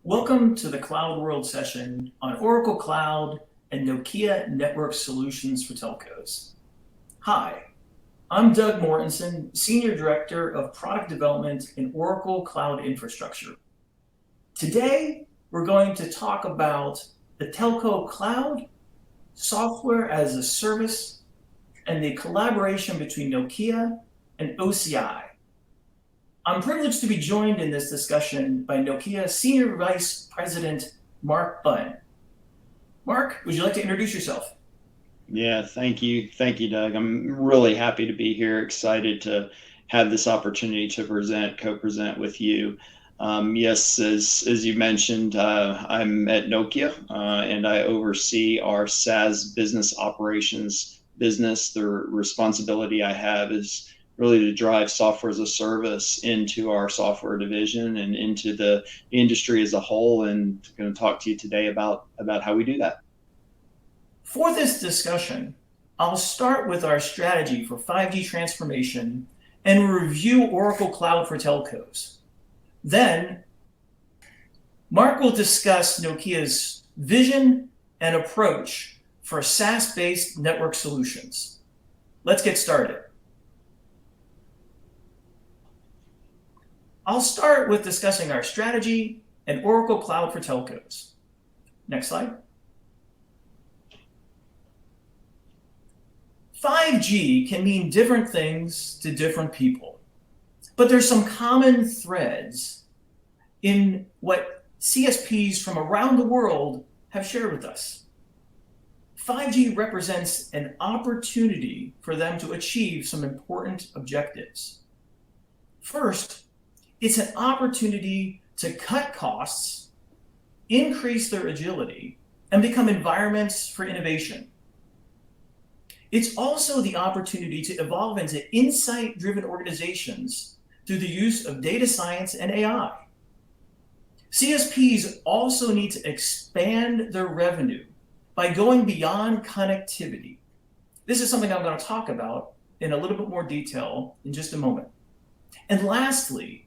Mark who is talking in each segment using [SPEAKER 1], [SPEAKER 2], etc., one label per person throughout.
[SPEAKER 1] Welcome to the CloudWorld session on Oracle Cloud and Nokia Network Solutions for Telcos. Hi, I'm Doug Mortensen, Senior Director of Product Development in Oracle Cloud Infrastructure. Today, we're going to talk about the Telco Cloud, software as a service, and the collaboration between Nokia and OCI. I'm privileged to be joined in this discussion by Nokia Senior Vice President Mark Bunn. Mark, would you like to introduce yourself?
[SPEAKER 2] Yeah, thank you. Thank you, Doug. I'm really happy to be here, excited to have this opportunity to co-present with you. Yes, as you mentioned, I'm at Nokia and I oversee our SaaS business operations business. The responsibility I have is really to drive software as a service into our software division and into the industry as a whole, and I'm going to talk to you today about how we do that.
[SPEAKER 1] For this discussion, I'll start with our strategy for 5G transformation and review Oracle Cloud for Telcos. Then, Mark will discuss Nokia's vision and approach for SaaS-based network solutions. Let's get started. I'll start with discussing our strategy and Oracle Cloud for Telcos. Next slide. 5G can mean different things to different people, but there's some common threads in what CSPs from around the world have shared with us. 5G represents an opportunity for them to achieve some important objectives. First, it's an opportunity to cut costs, increase their agility, and become environments for innovation. It's also the opportunity to evolve into insight-driven organizations through the use of data science and AI. CSPs also need to expand their revenue by going beyond connectivity. This is something I'm going to talk about in a little bit more detail in just a moment. And lastly,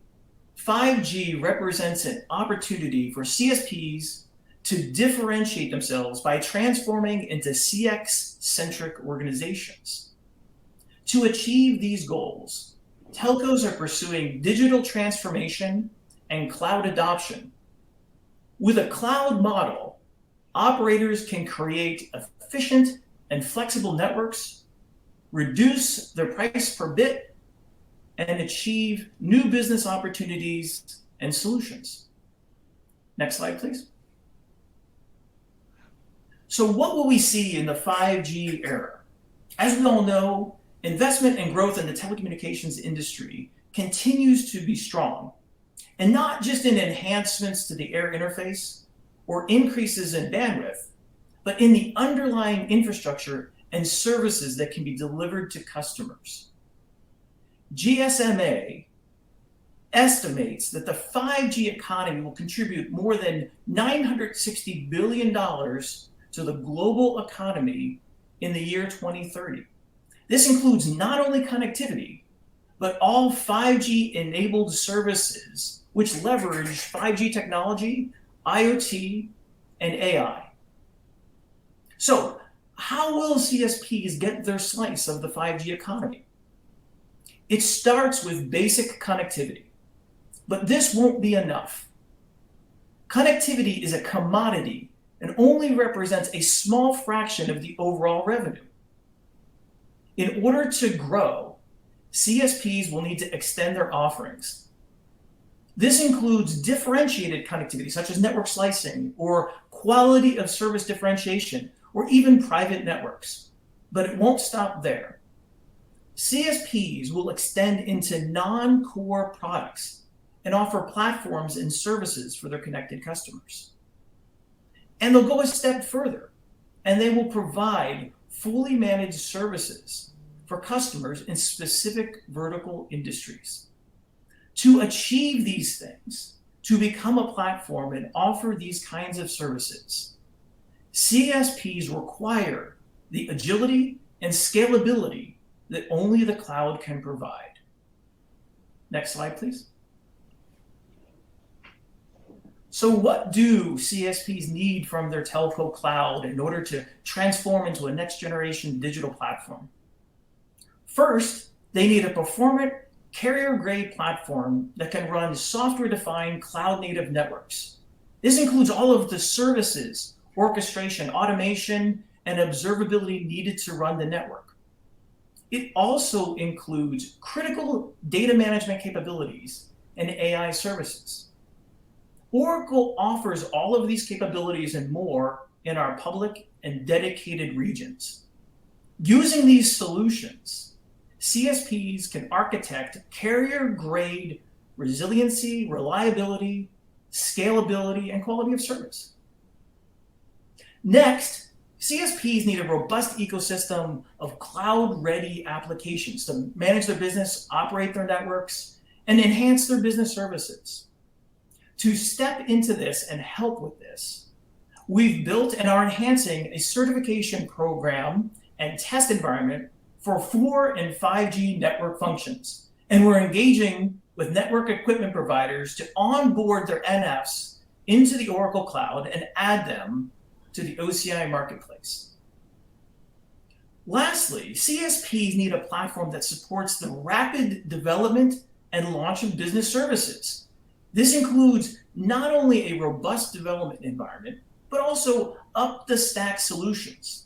[SPEAKER 1] 5G represents an opportunity for CSPs to differentiate themselves by transforming into CX-centric organizations. To achieve these goals, telcos are pursuing digital transformation and cloud adoption. With a cloud model, operators can create efficient and flexible networks, reduce their price per bit, and achieve new business opportunities and solutions. Next slide, please. So what will we see in the 5G era? As we all know, investment and growth in the telecommunications industry continues to be strong, and not just in enhancements to the air interface or increases in bandwidth, but in the underlying infrastructure and services that can be delivered to customers. GSMA estimates that the 5G economy will contribute more than $960 billion to the global economy in the year 2030. This includes not only connectivity, but all 5G-enabled services which leverage 5G technology, IoT, and AI. So, how will CSPs get their slice of the 5G economy? It starts with basic connectivity, but this won't be enough. Connectivity is a commodity and only represents a small fraction of the overall revenue. In order to grow, CSPs will need to extend their offerings. This includes differentiated connectivity, such as network slicing or quality of service differentiation, or even private networks. But it won't stop there. CSPs will extend into non-core products and offer platforms and services for their connected customers. And they'll go a step further, and they will provide fully managed services for customers in specific vertical industries. To achieve these things, to become a platform and offer these kinds of services, CSPs require the agility and scalability that only the cloud can provide. Next slide, please. So what do CSPs need from their telco cloud in order to transform into a next generation digital platform? First, they need a performant carrier-grade platform that can run software-defined cloud-native networks. This includes all of the services, orchestration, automation, and observability needed to run the network. It also includes critical data management capabilities and AI services. Oracle offers all of these capabilities and more in our public and dedicated regions. Using these solutions, CSPs can architect carrier-grade resiliency, reliability, scalability, and quality of service. Next, CSPs need a robust ecosystem of cloud-ready applications to manage their business, operate their networks, and enhance their business services. To step into this and help with this, we've built and are enhancing a certification program and test environment for 4 and 5G network functions. And we're engaging with network equipment providers to onboard their NFs into the Oracle Cloud and add them to the OCI marketplace. Lastly, CSPs need a platform that supports the rapid development and launch of business services. This includes not only a robust development environment, but also up-the-stack solutions.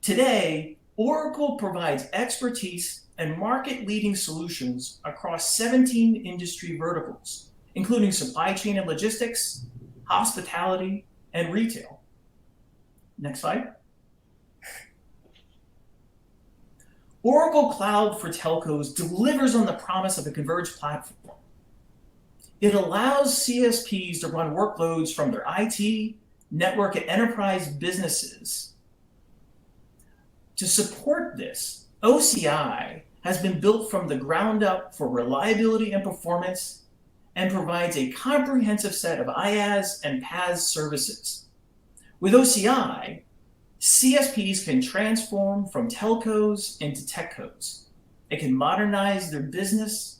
[SPEAKER 1] Today, Oracle provides expertise and market-leading solutions across 17 industry verticals, including supply chain and logistics, hospitality, and retail. Next slide. Oracle Cloud for Telcos delivers on the promise of a converged platform. It allows CSPs to run workloads from their IT, network, and enterprise businesses. To support this, OCI has been built from the ground up for reliability and performance and provides a comprehensive set of IaaS and PaaS services. With OCI, CSPs can transform from telcos into techcos. They can modernize their business.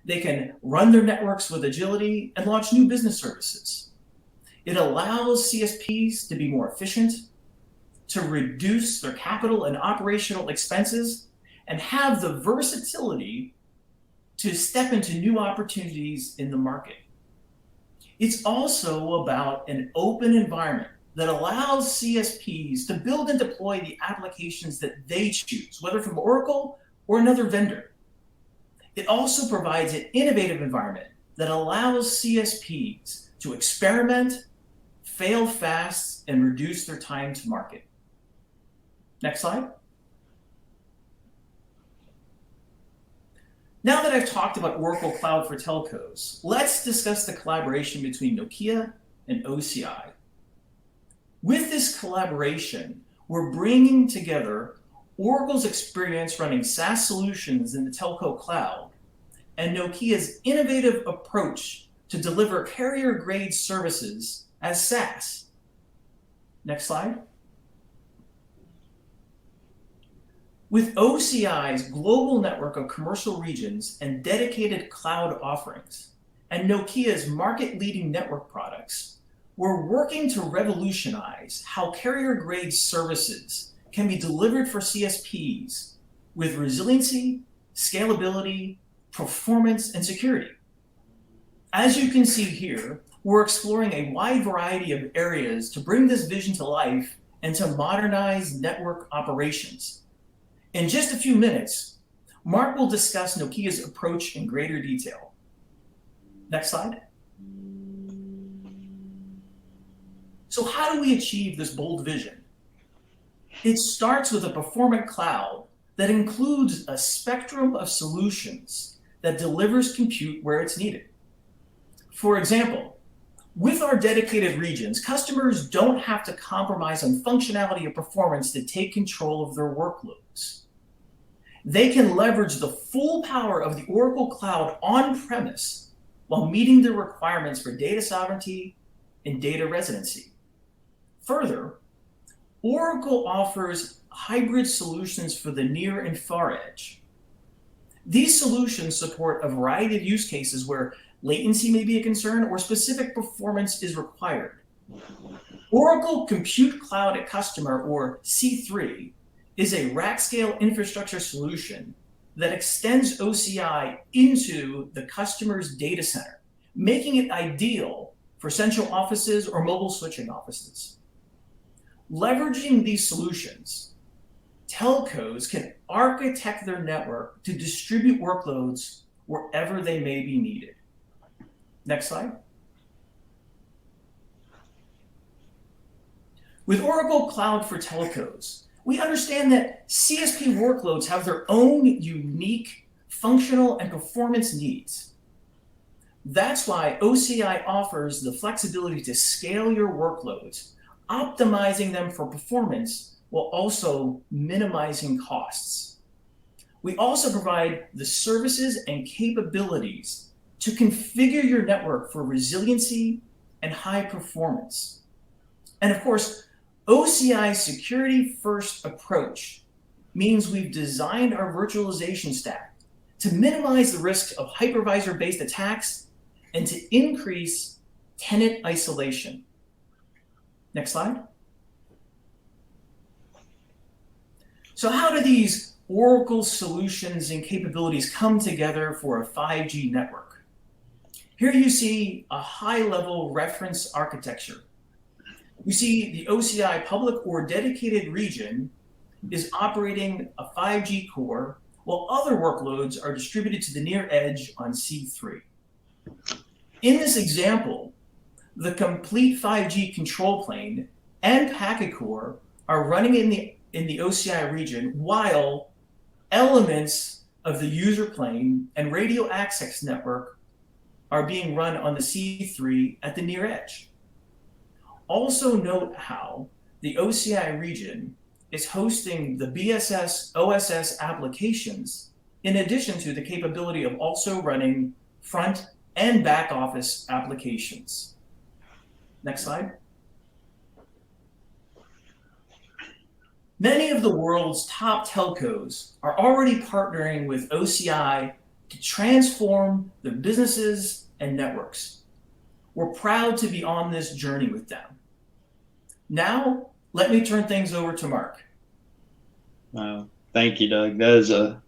[SPEAKER 1] They can run their networks with agility and launch new business services. It allows CSPs to be more efficient, to reduce their capital and operational expenses, and have the versatility to step into new opportunities in the market. It's also about an open environment that allows CSPs to build and deploy the applications that they choose, whether from Oracle or another vendor. It also provides an innovative environment that allows CSPs to experiment, fail fast, and reduce their time to market. Next slide. Now that I've talked about Oracle Cloud for Telcos, let's discuss the collaboration between Nokia and OCI. With this collaboration, we're bringing together Oracle's experience running SaaS solutions in the telco cloud and Nokia's innovative approach to deliver carrier-grade services as SaaS. Next slide. With OCI's global network of commercial regions and dedicated cloud offerings, and Nokia's market-leading network products, we're working to revolutionize how carrier-grade services can be delivered for CSPs with resiliency, scalability, performance, and security. As you can see here, we're exploring a wide variety of areas to bring this vision to life and to modernize network operations. In just a few minutes, Mark will discuss Nokia's approach in greater detail. Next slide. So how do we achieve this bold vision? It starts with a performant cloud that includes a spectrum of solutions that delivers compute where it's needed. For example, with our dedicated regions, customers don't have to compromise on functionality or performance to take control of their workloads. They can leverage the full power of the Oracle Cloud on-premise while meeting the requirements for data sovereignty and data residency. Further, Oracle offers hybrid solutions for the near and far edge. These solutions support a variety of use cases where latency may be a concern, or specific performance is required. Oracle Compute Cloud at Customer, or C3, is a rack-scale infrastructure solution that extends OCI into the customer's data center, making it ideal for central offices or mobile switching offices. Leveraging these solutions, telcos can architect their network to distribute workloads wherever they may be needed. Next slide. With Oracle Cloud for Telcos, we understand that CSP workloads have their own unique functional and performance needs. That's why OCI offers the flexibility to scale your workloads, optimizing them for performance while also minimizing costs. We also provide the services and capabilities to configure your network for resiliency and high performance. And of course, OCI's security-first approach means we've designed our virtualization stack to minimize the risks of hypervisor-based attacks and to increase tenant isolation. Next slide. So how do these Oracle solutions and capabilities come together for a 5G network? Here you see a high-level reference architecture. You see the OCI public or dedicated region is operating a 5G core, while other workloads are distributed to the near edge on C3. In this example, the complete 5G control plane and packet core are running in the OCI region, while elements of the user plane and radio access network are being run on the C3 at the near edge. Also note how the OCI region is hosting the BSS OSS applications in addition to the capability of also running front and back office applications. Next slide. Many of the world's top telcos are already partnering with OCI to transform their businesses and networks. We're proud to be on this journey with them. Now, let me turn things over to Mark.
[SPEAKER 2] Wow. Thank you, Doug. That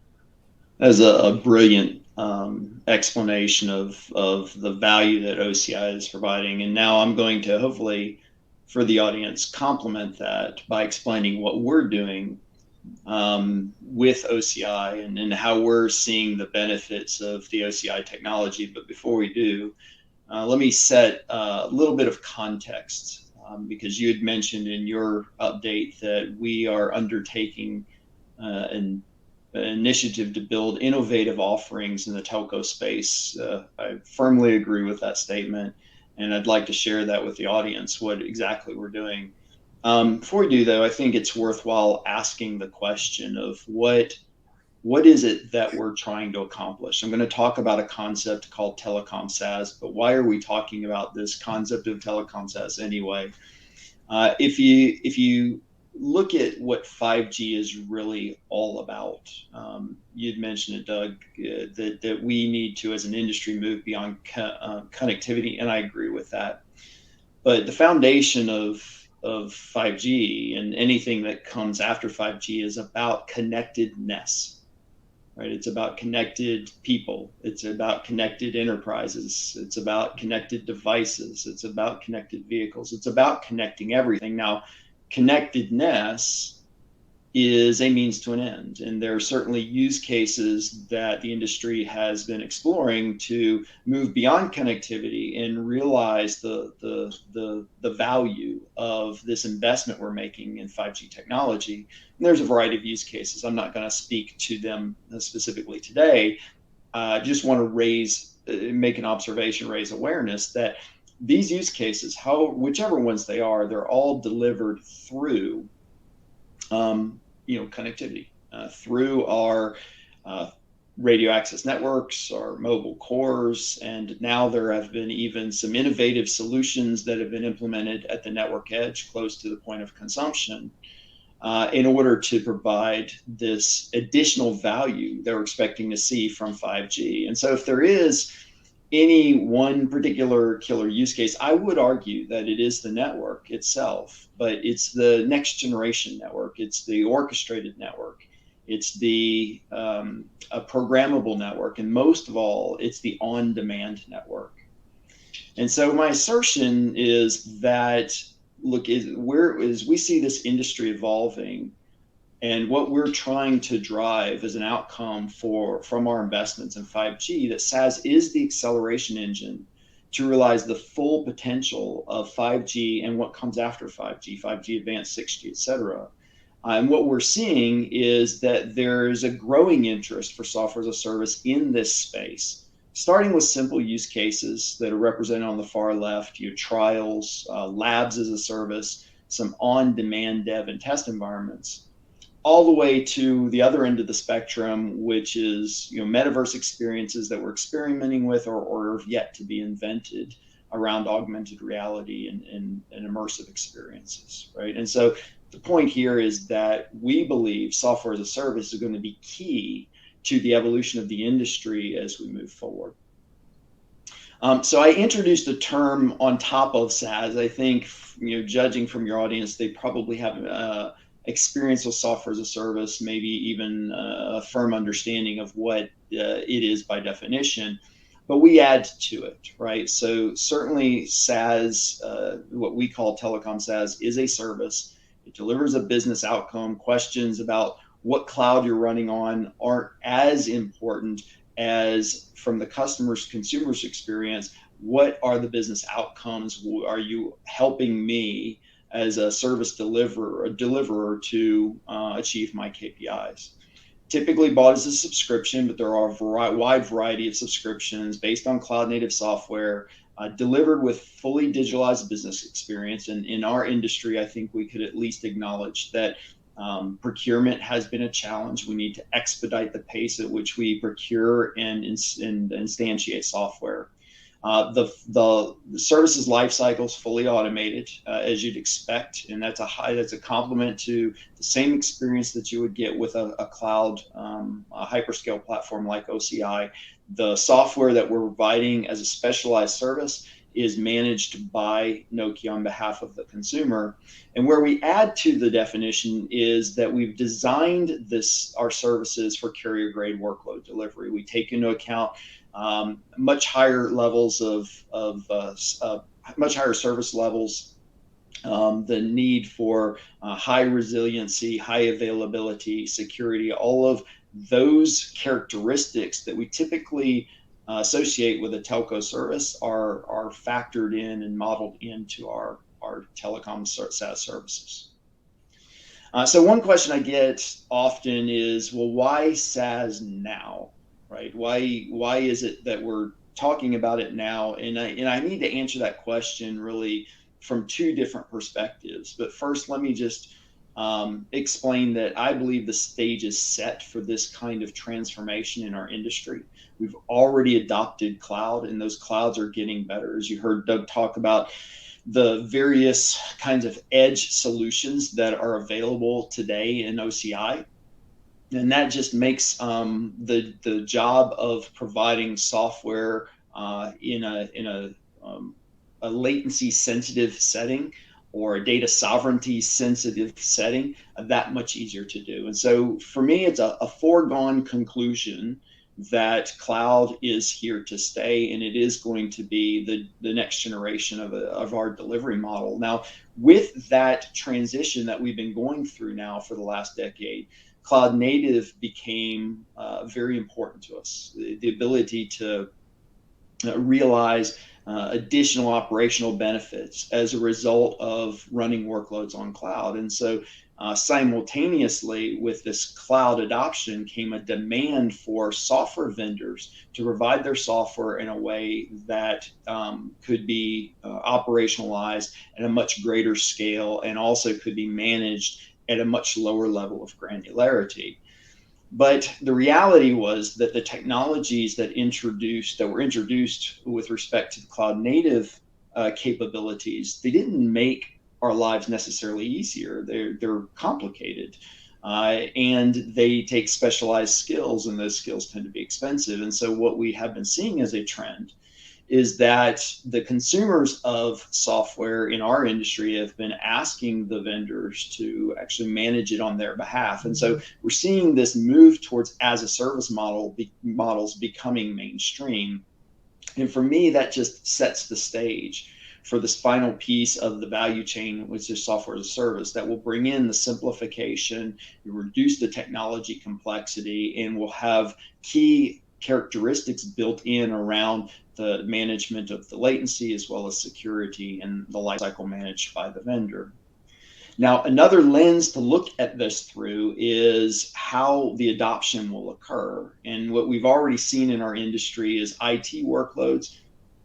[SPEAKER 2] is a brilliant explanation of the value that OCI is providing. And now I'm going to hopefully, for the audience, complement that by explaining what we're doing with OCI and how we're seeing the benefits of the OCI technology. But before we do, let me set a little bit of context, because you had mentioned in your update that we are undertaking an initiative to build innovative offerings in the telco space. I firmly agree with that statement, and I'd like to share that with the audience, what exactly we're doing. Before we do, though, I think it's worthwhile asking the question of what is it that we're trying to accomplish? I'm going to talk about a concept called telecom SaaS, but why are we talking about this concept of telecom SaaS anyway? If you look at what 5G is really all about, you'd mentioned it, Doug, that we need to, as an industry, move beyond connectivity, and I agree with that. But the foundation of 5G and anything that comes after 5G is about connectedness. Right? It's about connected people. It's about connected enterprises. It's about connected devices. It's about connected vehicles. It's about connecting everything. Now, connectedness is a means to an end. And there are certainly use cases that the industry has been exploring to move beyond connectivity and realize the value of this investment we're making in 5G technology. And there's a variety of use cases. I'm not going to speak to them specifically today. I just want to make an observation, raise awareness that these use cases, whichever ones they are, they're all delivered through connectivity, through our radio access networks, our mobile cores, and now there have been even some innovative solutions that have been implemented at the network edge, close to the point of consumption, in order to provide this additional value they're expecting to see from 5G. And so if there is any one particular killer use case. I would argue that it is the network itself, but it's the next generation network. It's the orchestrated network. It's the a programmable network, and most of all, it's the on-demand network. And so my assertion is that, look, as we see this industry evolving, and what we're trying to drive as an outcome from our investments in 5G, that SaaS is the acceleration engine to realize the full potential of 5G and what comes after 5G, 5G advanced, 6G, et cetera. And what we're seeing is that there's a growing interest for software as a service in this space, starting with simple use cases that are represented on the far left, your trials, labs as a service, some on-demand dev and test environments, all the way to the other end of the spectrum, which is metaverse experiences that we're experimenting with or have yet to be invented around augmented reality and immersive experiences, right? And so the point here is that we believe software as a service is going to be key to the evolution of the industry as we move forward. So I introduced a term on top of SaaS. I think, judging from your audience, they probably have experience with software as a service, maybe even a firm understanding of what it is by definition, but we add to it, right? So certainly SaaS, what we call telecom SaaS, is a service. It delivers a business outcome. Questions about what cloud you're running on aren't as important as, from the consumer's experience, what are the business outcomes? Are you helping me as a service deliverer to achieve my KPIs? Typically bought as a subscription, but there are a wide variety of subscriptions based on cloud native software, delivered with fully digitalized business experience. And in our industry, I think we could at least acknowledge that procurement has been a challenge. We need to expedite the pace at which we procure and instantiate software. The services life cycle is fully automated, as you'd expect, and that's a complement to the same experience that you would get with a cloud a hyperscale platform like OCI. The software that we're providing as a specialized service is managed by Nokia on behalf of the consumer. And where we add to the definition is that we've designed our services for carrier grade workload delivery. We take into account much higher levels much higher service levels, the need for high resiliency, high availability, security, all of those characteristics that we typically associate with a telco service are factored in and modeled into our telecom SaaS services. So one question I get often is, well, why SaaS now, right? Why is it that we're talking about it now? And I need to answer that question really from two different perspectives. But first, let me just explain that I believe the stage is set for this kind of transformation in our industry. We've already adopted cloud, and those clouds are getting better. As you heard Doug talk about, the various kinds of edge solutions that are available today in OCI. And that just makes the job of providing software in a latency sensitive setting or a data sovereignty sensitive setting that much easier to do. And so for me, it's a foregone conclusion that cloud is here to stay, and it is going to be the next generation of our delivery model. Now, with that transition that we've been going through now for the last decade, cloud native became very important to us. The ability to realize additional operational benefits as a result of running workloads on cloud. And so simultaneously with this cloud adoption came a demand for software vendors to provide their software in a way that could be operationalized at a much greater scale and also could be managed at a much lower level of granularity. But the reality was that the technologies that were introduced with respect to the cloud native capabilities, they didn't make our lives necessarily easier. They're complicated, and they take specialized skills, and those skills tend to be expensive. And so what we have been seeing as a trend is that the consumers of software in our industry have been asking the vendors to actually manage it on their behalf. And so we're seeing this move towards as a service models becoming mainstream. And for me, that just sets the stage for this final piece of the value chain, which is software as a service, that will bring in the simplification, reduce the technology complexity, and will have key characteristics built in around the management of the latency as well as security and the lifecycle managed by the vendor. Now, another lens to look at this through is how the adoption will occur. And what we've already seen in our industry is IT workloads,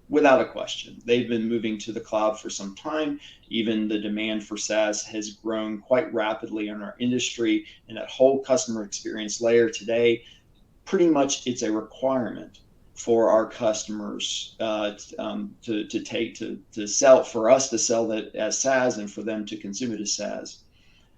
[SPEAKER 2] without a question. They've been moving to the cloud for some time. Even the demand for SaaS has grown quite rapidly in our industry, and that whole customer experience layer today, pretty much it's a requirement for our customers to sell, for us to sell that as SaaS and for them to consume it as SaaS.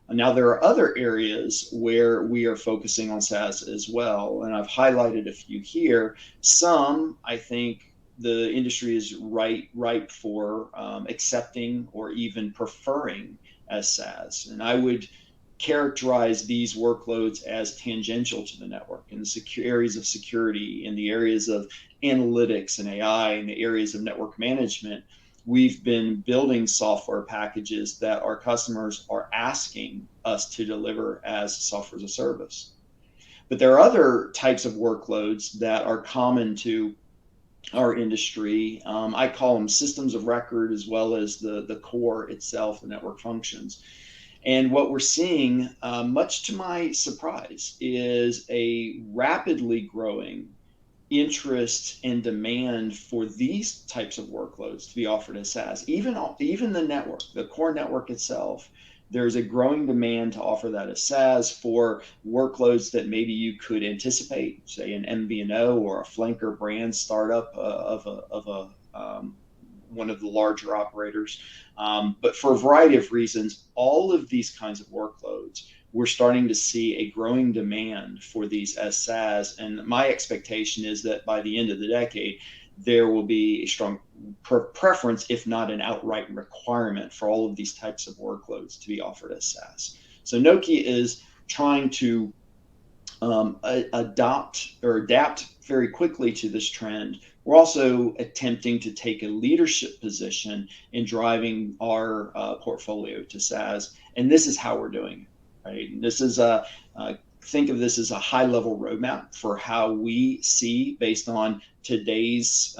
[SPEAKER 2] Now, there are other areas where we are focusing on SaaS as well, and I've highlighted a few here. Some, I think, the industry is ripe for accepting or even preferring as SaaS. And I would characterize these workloads as tangential to the network in the areas of security, in the areas of analytics and AI, in the areas of network management. We've been building software packages that our customers are asking us to deliver as software as a service. But there are other types of workloads that are common to our industry. I call them systems of record, as well as the core itself, the network functions. And what we're seeing, much to my surprise, is a rapidly growing interest and demand for these types of workloads to be offered as SaaS. Even the network, the core network itself, there's a growing demand to offer that as SaaS for workloads that maybe you could anticipate, say an MVNO or a flanker brand startup one of the larger operators. But for a variety of reasons, all of these kinds of workloads, we're starting to see a growing demand for these as SaaS. And my expectation is that by the end of the decade, there will be a strong preference, if not an outright requirement, for all of these types of workloads to be offered as SaaS. So Nokia is trying to adapt very quickly to this trend. We're also attempting to take a leadership position in driving our portfolio to SaaS, and this is how we're doing it. Right? This is think of this as a high-level roadmap for how we see, based on today's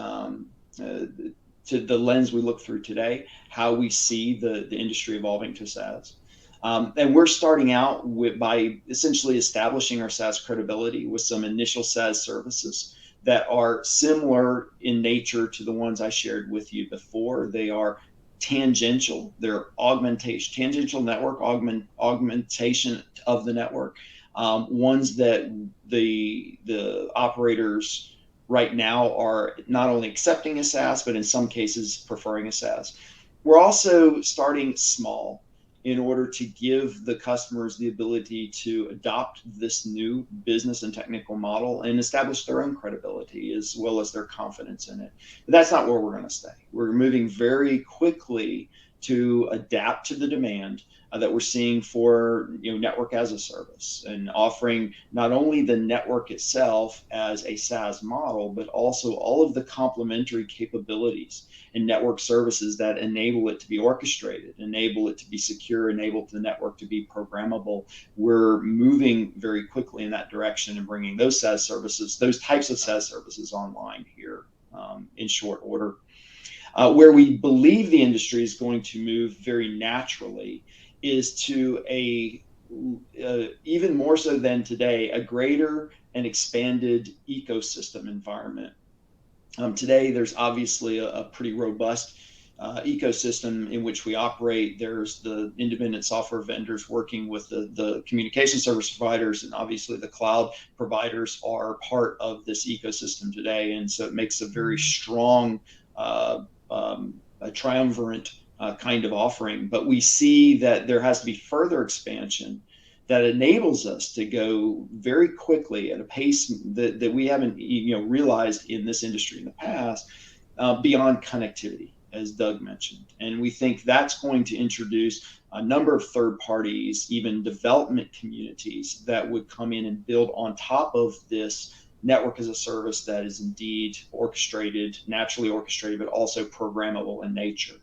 [SPEAKER 2] to the lens we look through today, how we see the industry evolving to SaaS. And we're starting out by essentially establishing our SaaS credibility with some initial SaaS services that are similar in nature to the ones I shared with you before. They are tangential. They're tangential network augmentation of the network. Ones that the operators right now are not only accepting as SaaS, but in some cases preferring as SaaS. We're also starting small in order to give the customers the ability to adopt this new business and technical model and establish their own credibility as well as their confidence in it. But that's not where we're going to stay. We're moving very quickly to adapt to the demand that we're seeing for network as a service, and offering not only the network itself as a SaaS model, but also all of the complementary capabilities and network services that enable it to be orchestrated, enable it to be secure, enable the network to be programmable. We're moving very quickly in that direction and bringing those SaaS services, those types of SaaS services, online here in short order. Where we believe the industry is going to move very naturally is to even more so than today, a greater and expanded ecosystem environment. Today, there's obviously a pretty robust ecosystem in which we operate. There's the independent software vendors working with the communication service providers, and obviously the cloud providers are part of this ecosystem today. And so it makes a very strong, a triumvirate kind of offering. But we see that there has to be further expansion that enables us to go very quickly at a pace that we haven't realized in this industry in the past, beyond connectivity, as Doug mentioned. And we think that's going to introduce a number of third parties, even development communities that would come in and build on top of this network as a service that is indeed orchestrated, naturally orchestrated, but also programmable in nature.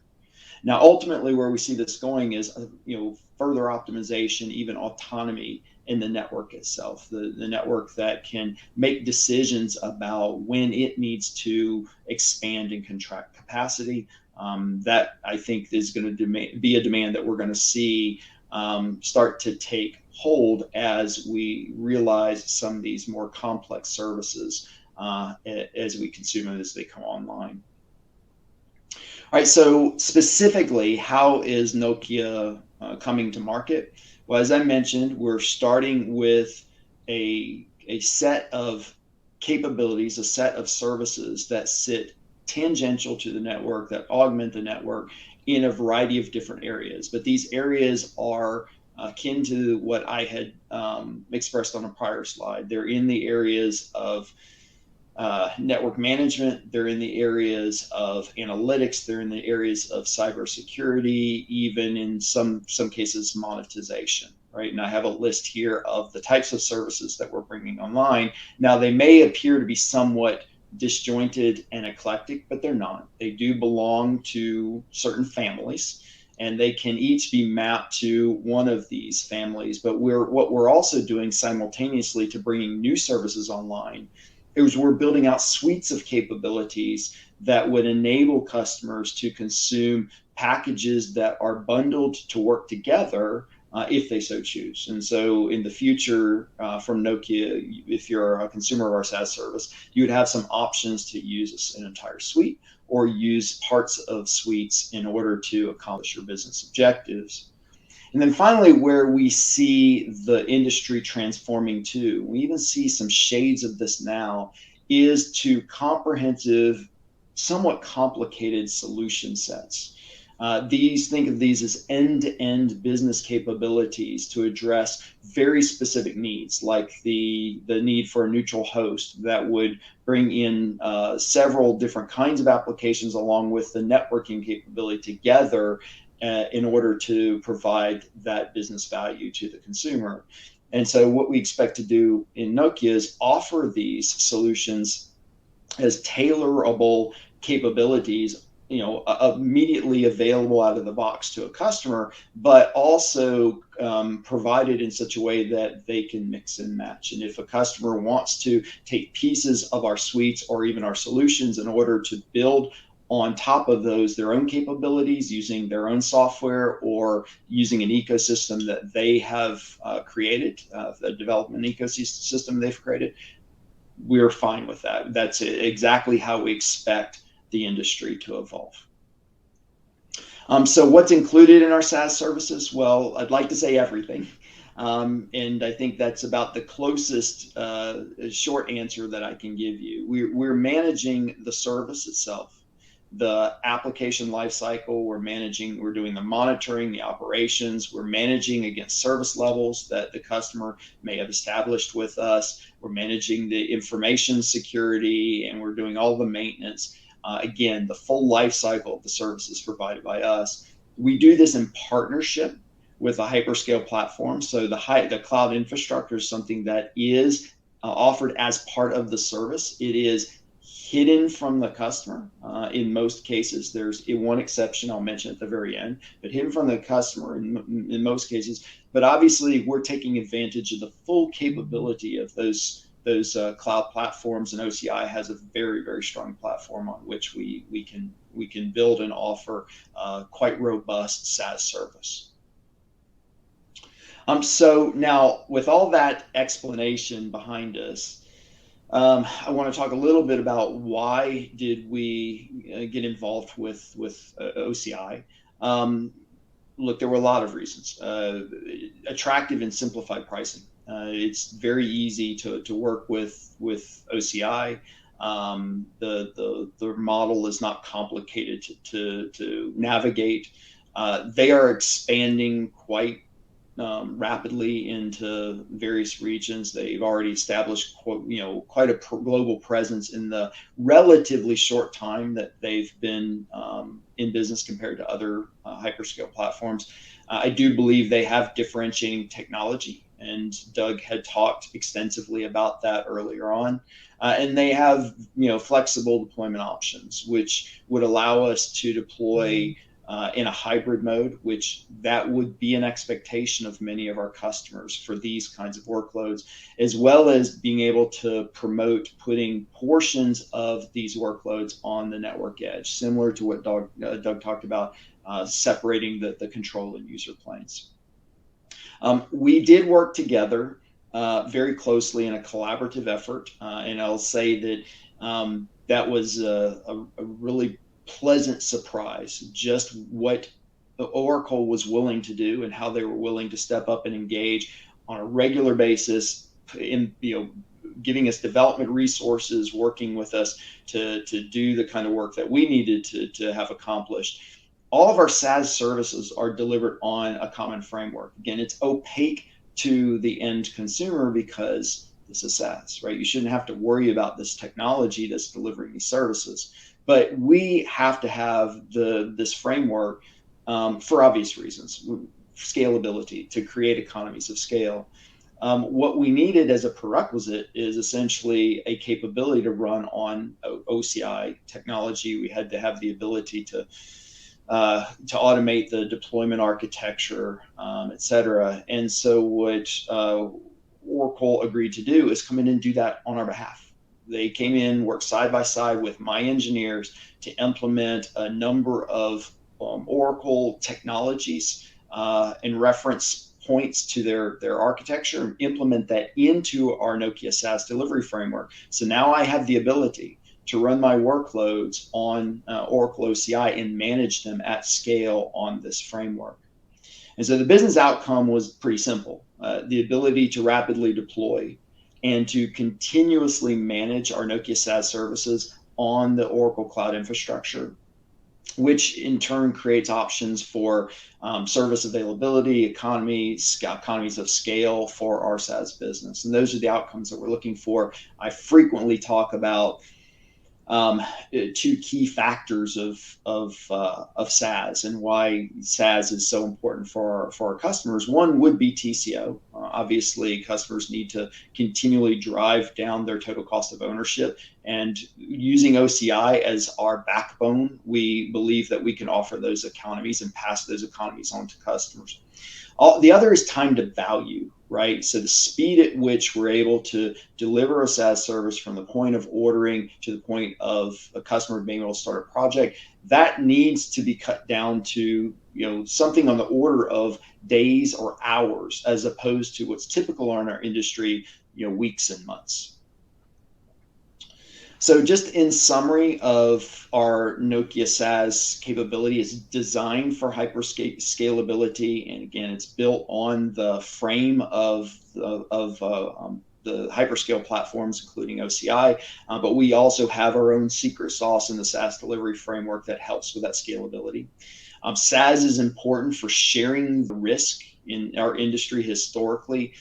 [SPEAKER 2] Now, ultimately, where we see this going is, further optimization, even autonomy in the network itself, the network that can make decisions about when it needs to expand and contract capacity. That I think is going to be a demand that we're going to see start to take hold as we realize some of these more complex services as we consume them as they come online. All right, so specifically, how is Nokia coming to market? Well, as I mentioned, we're starting with a set of capabilities, a set of services that sit tangential to the network, that augment the network in a variety of different areas. But these areas are akin to what I had expressed on a prior slide. They're in the areas of network management, they're in the areas of analytics, they're in the areas of cybersecurity, even in some cases monetization, right? And I have a list here of the types of services that we're bringing online. Now, they may appear to be somewhat disjointed and eclectic, but they're not. They do belong to certain families, and they can each be mapped to one of these families. But what we're also doing simultaneously to bringing new services online is we're building out suites of capabilities that would enable customers to consume packages that are bundled to work together if they so choose. And so in the future, from Nokia, if you're a consumer of our SaaS service, you would have some options to use an entire suite or use parts of suites in order to accomplish your business objectives. And then finally, where we see the industry transforming to, we even see some shades of this now, is to comprehensive, somewhat complicated solution sets. Think of these as end-to-end business capabilities to address very specific needs, like the need for a neutral host that would bring in several different kinds of applications along with the networking capability together in order to provide that business value to the consumer. And so what we expect to do in Nokia is offer these solutions as tailorable capabilities, immediately available out of the box to a customer, but also provided in such a way that they can mix and match. And if a customer wants to take pieces of our suites or even our solutions in order to build on top of those their own capabilities using their own software or using an ecosystem that they have created, the development ecosystem they've created, we're fine with that. That's exactly how we expect the industry to evolve. So what's included in our SaaS services? Well, I'd like to say everything. And I think that's about the closest short answer that I can give you. We're managing the service itself, the application lifecycle. We're doing the monitoring, the operations. We're managing against service levels that the customer may have established with us. We're managing the information security, and we're doing all the maintenance. Again, the full life cycle of the services provided by us. We do this in partnership with a hyperscale platform. So the cloud infrastructure is something that is offered as part of the service. It is hidden from the customer in most cases. There's one exception I'll mention at the very end, but hidden from the customer in most cases. But obviously, we're taking advantage of the full capability of those cloud platforms, and OCI has a very, very strong platform on which we can build and offer quite robust SaaS service. So now, with all that explanation behind us, I want to talk a little bit about why did we get involved with OCI. Look, there were a lot of reasons. Attractive and simplified pricing. It's very easy to work with OCI. The model is not complicated to navigate. They are expanding quite rapidly into various regions. They've already established, quite a global presence in the relatively short time that they've been in business compared to other hyperscale platforms. I do believe they have differentiating technology, and Doug had talked extensively about that earlier on. And they have, flexible deployment options, which would allow us to deploy in a hybrid mode, which that would be an expectation of many of our customers for these kinds of workloads, as well as being able to promote putting portions of these workloads on the network edge, similar to what Doug talked about, separating the control and user planes. We did work together very closely in a collaborative effort, and I'll say that that was a really pleasant surprise, just what the Oracle was willing to do and how they were willing to step up and engage on a regular basis in, giving us development resources, working with us to do the kind of work that we needed to have accomplished. All of our SaaS services are delivered on a common framework. Again, it's opaque to the end consumer because this is SaaS, right? You shouldn't have to worry about this technology that's delivering these services. But we have to have this framework for obvious reasons, scalability, to create economies of scale. What we needed as a prerequisite is essentially a capability to run on OCI technology. We had to have the ability to automate the deployment architecture, et cetera. And so what Oracle agreed to do is come in and do that on our behalf. They came in, worked side by side with my engineers to implement a number of Oracle technologies and reference points to their architecture, and implement that into our Nokia SaaS delivery framework. So now I have the ability to run my workloads on Oracle OCI and manage them at scale on this framework. And so the business outcome was pretty simple. The ability to rapidly deploy and to continuously manage our Nokia SaaS services on the Oracle Cloud infrastructure, which in turn creates options for service availability, economies of scale for our SaaS business. And those are the outcomes that we're looking for. I frequently talk about two key factors of SaaS and why SaaS is so important for our customers. One would be TCO. Obviously, customers need to continually drive down their total cost of ownership, and using OCI as our backbone, we believe that we can offer those economies and pass those economies on to customers. The other is time to value, right? So the speed at which we're able to deliver a SaaS service from the point of ordering to the point of a customer being able to start a project, that needs to be cut down to something on the order of days or hours, as opposed to what's typical in our industry, weeks and months. So just in summary of our Nokia SaaS capability, is designed for hyperscalability. And again, it's built on the frame of the hyperscale platforms, including OCI. But we also have our own secret sauce in the SaaS delivery framework that helps with that scalability. SaaS is important for sharing the risk in our industry historically.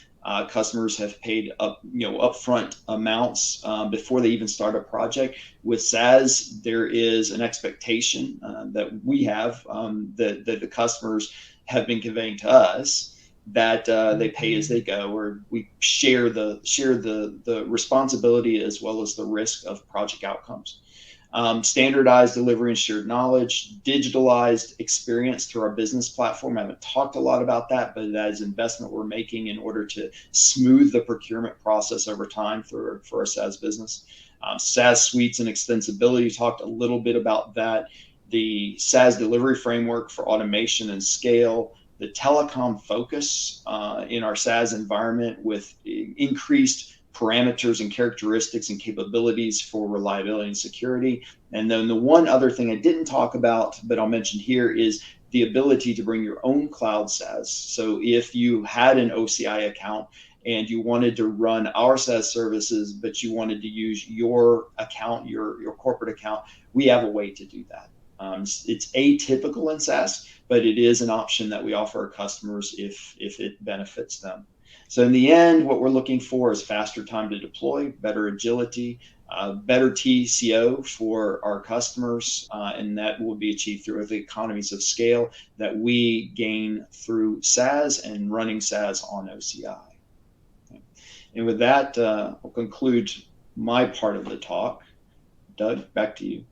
[SPEAKER 2] Customers have paid upfront amounts before they even start a project. With SaaS, there is an expectation that we have that the customers have been conveying to us, that they pay as they go, or we share the responsibility as well as the risk of project outcomes. Standardized delivery and shared knowledge, digitalized experience through our business platform. I haven't talked a lot about that, but that is investment we're making in order to smooth the procurement process over time for our SaaS business. SaaS suites and extensibility, talked a little bit about that. The SaaS delivery framework for automation and scale, the telecom focus in our SaaS environment with increased parameters and characteristics and capabilities for reliability and security. And then the one other thing I didn't talk about, but I'll mention here, is the ability to bring your own cloud SaaS. So if you had an OCI account and you wanted to run our SaaS services, but you wanted to use your account, your corporate account, we have a way to do that. It's atypical in SaaS, but it is an option that we offer our customers if it benefits them. So in the end, what we're looking for is faster time to deploy, better agility, better TCO for our customers, and that will be achieved through the economies of scale that we gain through SaaS and running SaaS on OCI. Okay. And with that, I'll conclude my part of the talk. Doug, back to you.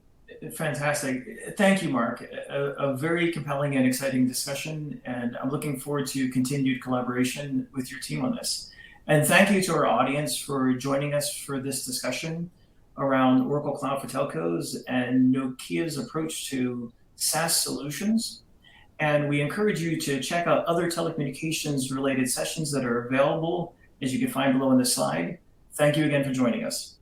[SPEAKER 1] Fantastic. Thank you, Mark. A very compelling and exciting discussion, and I'm looking forward to continued collaboration with your team on this. And thank you to our audience for joining us for this discussion around Oracle Cloud for Telcos and Nokia's approach to SaaS solutions. And we encourage you to check out other telecommunications related sessions that are available, as you can find below on this slide. Thank you again for joining us.